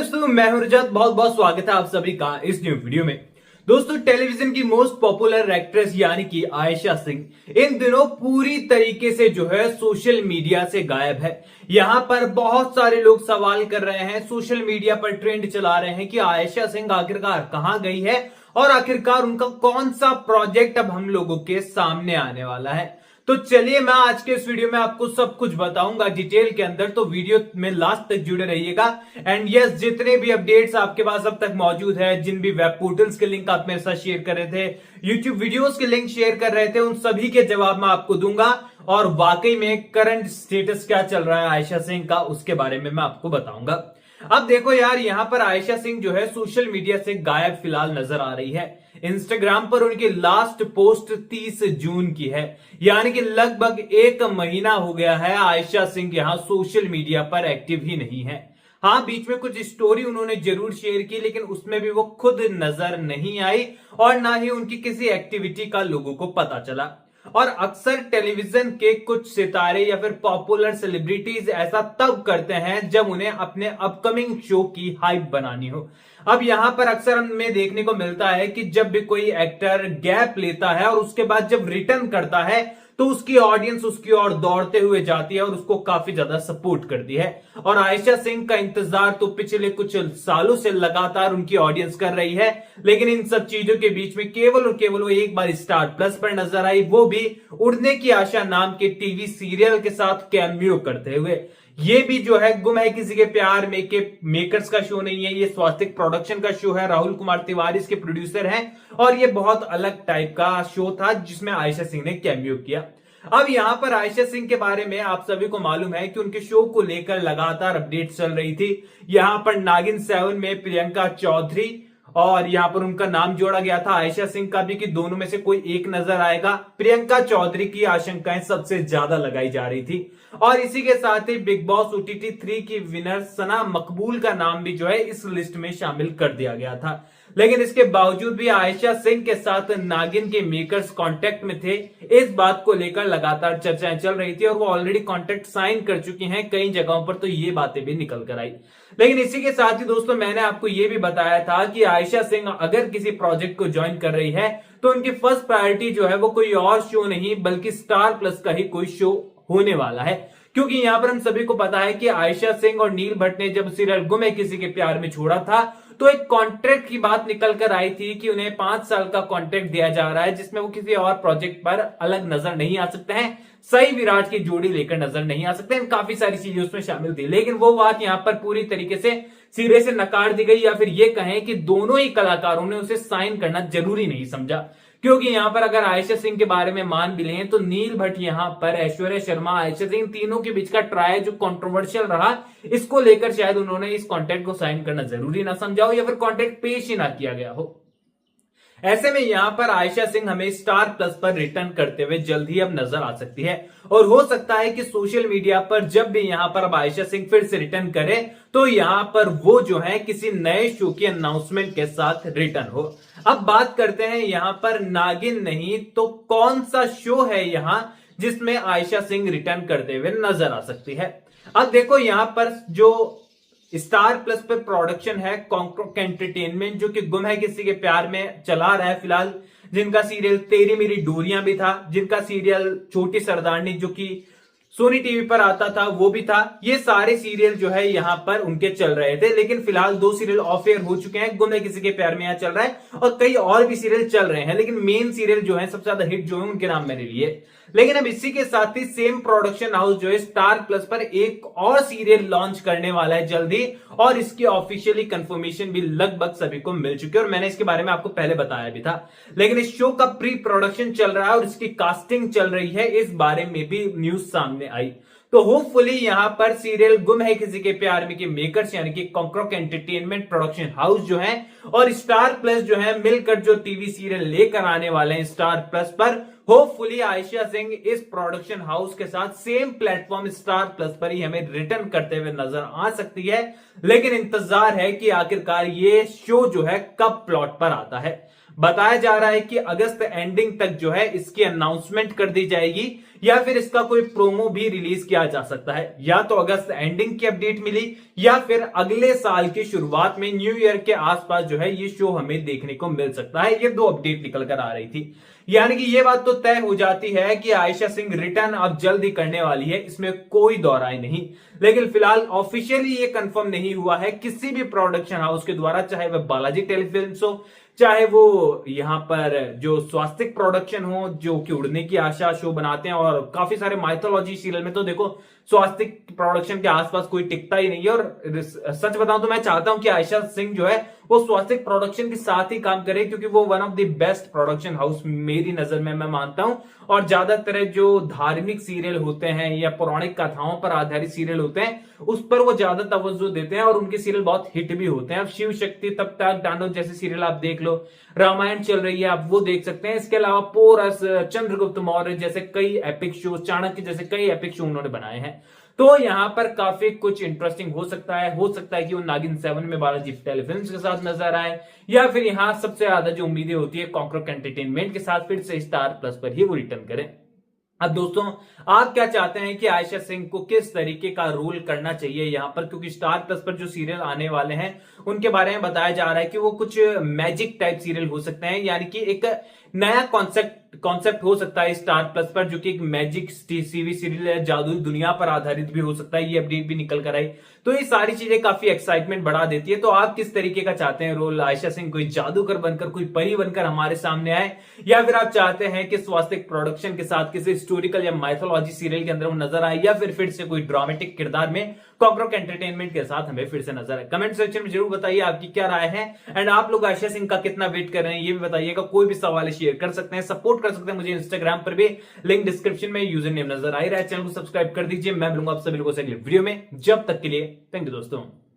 दोस्तों, मैं हूं रजत। बहुत बहुत स्वागत है आप सभी का इस न्यू वीडियो में। दोस्तों, टेलीविजन की मोस्ट पॉपुलर एक्ट्रेस यानी कि आयशा सिंह इन दिनों पूरी तरीके से जो है सोशल मीडिया से गायब है। यहां पर बहुत सारे लोग सवाल कर रहे हैं, सोशल मीडिया पर ट्रेंड चला रहे हैं कि आयशा सिंह आखिरकार कहां गई है और आखिरकार उनका कौन सा प्रोजेक्ट अब हम लोगों के सामने आने वाला है। तो चलिए, मैं आज के इस वीडियो में आपको सब कुछ बताऊंगा डिटेल के अंदर, तो वीडियो में लास्ट तक जुड़े रहिएगा। एंड यस, जितने भी अपडेट्स आपके पास अब तक मौजूद है, जिन भी वेब पोर्टल्स के लिंक आप मेरे साथ शेयर कर रहे थे, यूट्यूब वीडियोस के लिंक शेयर कर रहे थे, उन सभी के जवाब मैं आपको दूंगा। और वाकई में करंट स्टेटस क्या चल रहा है आयशा सिंह का, उसके बारे में मैं आपको बताऊंगा। अब देखो यार, यहां पर आयशा सिंह जो है सोशल मीडिया से गायब फिलहाल नजर आ रही है। इंस्टाग्राम पर उनकी लास्ट पोस्ट 30 जून की है, यानी कि लगभग एक महीना हो गया है आयशा सिंह यहां सोशल मीडिया पर एक्टिव ही नहीं है। हाँ, बीच में कुछ स्टोरी उन्होंने जरूर शेयर की, लेकिन उसमें भी वो खुद नजर नहीं आई और ना ही उनकी किसी एक्टिविटी का लोगों को पता चला। और अक्सर टेलीविजन के कुछ सितारे या फिर पॉपुलर सेलिब्रिटीज ऐसा तब करते हैं जब उन्हें अपने अपकमिंग शो की हाइप बनानी हो। अब यहां पर अक्सर हमें देखने को मिलता है कि जब भी कोई एक्टर गैप लेता है और उसके बाद जब रिटर्न करता है तो उसकी ऑडियंस उसकी ओर दौड़ते हुए जाती है और उसको काफी ज्यादा सपोर्ट करती है। और आयशा सिंह का इंतजार तो पिछले कुछ सालों से लगातार उनकी ऑडियंस कर रही है, लेकिन इन सब चीजों के बीच में केवल और केवल वो एक बार स्टार प्लस पर नजर आई, वो भी उड़ने की आशा नाम के टीवी सीरियल के साथ कैमियो करते हुए। ये भी जो है गुम है किसी के प्यार में के मेकर्स का शो नहीं है, ये स्वास्तिक प्रोडक्शन का शो है, राहुल कुमार तिवारी इसके प्रोड्यूसर हैं। और ये बहुत अलग टाइप का शो था जिसमें आयशा सिंह ने कैमियो किया। अब यहां पर आयशा सिंह के बारे में आप सभी को मालूम है कि उनके शो को लेकर लगातार अपडेट चल रही थी। यहां पर नागिन 7 में प्रियंका चौधरी और यहां पर उनका नाम जोड़ा गया था आयशा सिंह का भी, कि दोनों में से कोई एक नजर आएगा। प्रियंका चौधरी की आशंकाएं सबसे ज्यादा लगाई जा रही थी। और इसी के साथ ही बिग बॉस OTT 3 की विनर सना मकबूल का नाम भी जो है इस लिस्ट में शामिल कर दिया गया था। लेकिन इसके बावजूद भी आयशा सिंह के साथ नागिन के मेकर्स कांटेक्ट में थे, इस बात को लेकर लगातार चर्चाएं चल रही थी और वो ऑलरेडी कॉन्ट्रैक्ट साइन कर चुकी हैं कई जगहों पर, तो ये बातें भी निकल कर आई। लेकिन इसी के साथ ही दोस्तों, मैंने आपको ये भी बताया था कि आयशा सिंह अगर किसी प्रोजेक्ट को ज्वाइन कर रही है तो उनकी फर्स्ट प्रायोरिटी जो है वो कोई और शो नहीं बल्कि स्टार प्लस का ही कोई शो होने वाला है। क्योंकि यहां पर हम सभी को पता है कि आयशा सिंह और नील भट्ट ने जब सीरियल गुम है किसी के प्यार में छोड़ा था तो एक कॉन्ट्रैक्ट की बात निकल कर आई थी कि उन्हें 5 साल का कॉन्ट्रैक्ट दिया जा रहा है, जिसमें वो किसी और प्रोजेक्ट पर अलग नजर नहीं आ सकते हैं, सही विराट की जोड़ी लेकर नजर नहीं आ सकते हैं, काफी सारी चीजें उसमें शामिल थी। लेकिन वो बात यहां पर पूरी तरीके से सिरे से नकार दी गई, या फिर ये कहें कि दोनों ही कलाकारों ने उसे साइन करना जरूरी नहीं समझा। क्योंकि यहां पर अगर आयशा सिंह के बारे में मान भी लें तो नील भट्ट यहां पर ऐश्वर्या शर्मा, आयशा सिंह तीनों के बीच का ट्रायल जो कंट्रोवर्शियल रहा, इसको लेकर शायद उन्होंने इस कॉन्ट्रैक्ट को साइन करना जरूरी ना समझा हो या फिर कॉन्ट्रैक्ट पेश ही ना किया गया हो। ऐसे में यहां पर आयशा सिंह हमें स्टार प्लस पर रिटर्न करते हुए जल्द ही अब नजर आ सकती है। और हो सकता है कि सोशल मीडिया पर जब भी यहां पर अब आयशा सिंह फिर से रिटर्न करे तो यहां पर वो जो है किसी नए शो की अनाउंसमेंट के साथ रिटर्न हो। अब बात करते हैं यहां पर नागिन नहीं तो कौन सा शो है यहां जिसमें आयशा सिंह रिटर्न करते हुए नजर आ सकती है। अब देखो, यहां पर जो स्टार प्लस पे प्रोडक्शन है कॉन्क्रोक एंटरटेनमेंट, जो कि गुम है किसी के प्यार में चला रहा है फिलहाल, जिनका सीरियल तेरी मेरी डोरियां भी था, जिनका सीरियल छोटी सरदारनी जो कि सोनी टीवी पर आता था वो भी था। ये सारे सीरियल जो है यहां पर उनके चल रहे थे, लेकिन फिलहाल 2 सीरियल ऑफ एयर हो चुके हैं। गुम है किसी के प्यार में यहां चल रहा है और कई और भी सीरियल चल रहे हैं, लेकिन मेन सीरियल जो है सबसे ज्यादा हिट जो है उनके नाम मैंने लिए। लेकिन अब इसी के साथ ही सेम प्रोडक्शन हाउस जो है स्टार प्लस पर एक और सीरियल लॉन्च करने वाला है जल्दी, और इसकी ऑफिशियली कंफर्मेशन भी लगभग सभी को मिल चुकी है और मैंने इसके बारे में आपको पहले बताया भी था। लेकिन इस शो का प्री प्रोडक्शन चल रहा है और इसकी कास्टिंग चल रही है, इस बारे में भी न्यूज सामने आई। तो होपफुली यहां पर सीरियल गुम है किसी के प्यार में के मेकर्स यानी कि कॉन्क्रोक एंटरटेनमेंट प्रोडक्शन हाउस जो है और स्टार प्लस जो है मिलकर जो टीवी सीरियल लेकर आने वाले हैं स्टार प्लस पर, होपफुली आयशा सिंह इस प्रोडक्शन हाउस के साथ सेम प्लेटफॉर्म स्टार प्लस पर ही हमें रिटर्न करते हुए नजर आ सकती है, लेकिन इंतजार है कि आखिरकार ये शो जो है कब प्लॉट पर आता है। बताया जा रहा है कि अगस्त एंडिंग तक जो है इसकी अनाउंसमेंट कर दी जाएगी, या फिर इसका कोई प्रोमो भी रिलीज किया जा सकता है। या तो अगस्त एंडिंग की अपडेट मिली, या फिर अगले साल की शुरुआत में न्यू ईयर के आसपास जो है ये शो हमें देखने को मिल सकता है। ये दो अपडेट निकल कर आ रही थी, यानी कि ये बात तो तय हो जाती है कि आयशा सिंह रिटर्न अब जल्द ही करने वाली है, इसमें कोई दौराई नहीं। लेकिन फिलहाल ऑफिशियली ये कंफर्म नहीं हुआ है किसी भी प्रोडक्शन हाउस के द्वारा, चाहे वह बालाजी टेलीफिल्म्स हो, चाहे वो यहां पर जो स्वास्तिक प्रोडक्शन हो जो कि उड़ने की आशा शो बनाते हैं, और काफी सारे माइथोलॉजी सीरियल में तो देखो स्वास्तिक प्रोडक्शन के आसपास कोई टिकता ही नहीं है। और सच बताऊं तो मैं चाहता हूं कि आयशा सिंह जो है वो स्वास्तिक प्रोडक्शन के साथ ही काम करे, क्योंकि वो one of the best production house मेरी नजर में मैं मानता हूं। और ज्यादातर जो धार्मिक सीरियल होते हैं या पौराणिक कथाओं पर आधारित सीरियल होते हैं उस पर वो ज्यादा तवज्जो देते हैं, और उनके सीरियल बहुत हिट भी होते हैं। अब शिव शक्ति, तब तक तांडव जैसे सीरियल आप देख लो, रामायण चल रही है आप वो देख सकते हैं। इसके अलावा पोरस, चंद्रगुप्त मौर्य जैसे कई एपिक शो, चाणक्य जैसे कई एपिक शो उन्होंने बनाए हैं। तो यहां पर काफी कुछ इंटरेस्टिंग हो सकता है। हो सकता है कि वो नागिन 7 में बालाजी टेलीफिल्म्स के साथ नजर आए, या फिर यहां सबसे ज्यादा जो उम्मीदें होती है कॉकरोच एंटरटेनमेंट के साथ फिर से स्टार प्लस पर ही वो रिटर्न करें। अब दोस्तों, आप क्या चाहते हैं कि आयशा सिंह को किस तरीके का रोल करना चाहिए यहां पर, क्योंकि स्टार प्लस पर जो सीरियल आने वाले हैं उनके बारे में बताया जा रहा है कि वो कुछ मैजिक टाइप सीरियल हो सकते हैं, यानी कि एक नया कॉन्सेप्ट हो सकता है स्टार प्लस पर, जो कि एक मैजिक टीवी सीरियल है, जादुई दुनिया पर आधारित भी हो सकता है। ये अपडेट भी निकल कर आई, तो ये सारी चीजें काफी एक्साइटमेंट बढ़ा देती है। तो आप किस तरीके का चाहते हैं रोल, आयशा सिंह कोई जादूगर बनकर, कोई परी बनकर हमारे सामने आए, या फिर आप चाहते हैं कि स्वास्तिक प्रोडक्शन के साथ किसी हिस्टोरिकल या माइथोलॉजी सीरियल के अंदर वो नजर आए, या फिर से कोई ड्रामेटिक किरदार में कॉकरोच एंटरटेनमेंट के साथ हमें फिर से नजर आए। कमेंट सेक्शन में जरूर बताइए आपकी क्या राय है, एंड आप लोग आयशा सिंह का कितना वेट कर रहे हैं ये भी बताइएगा। कोई भी सवाल शेयर कर सकते हैं, सपोर्ट कर सकते हैं मुझे इंस्टाग्राम पर भी, लिंक डिस्क्रिप्शन में यूजर नेम नजर आ रहा है। चैनल को सब्सक्राइब कर दीजिए। मैं मिलूंगा आप सभी लोगों से अगले वीडियो में, जब तक के लिए थैंक यू दोस्तों।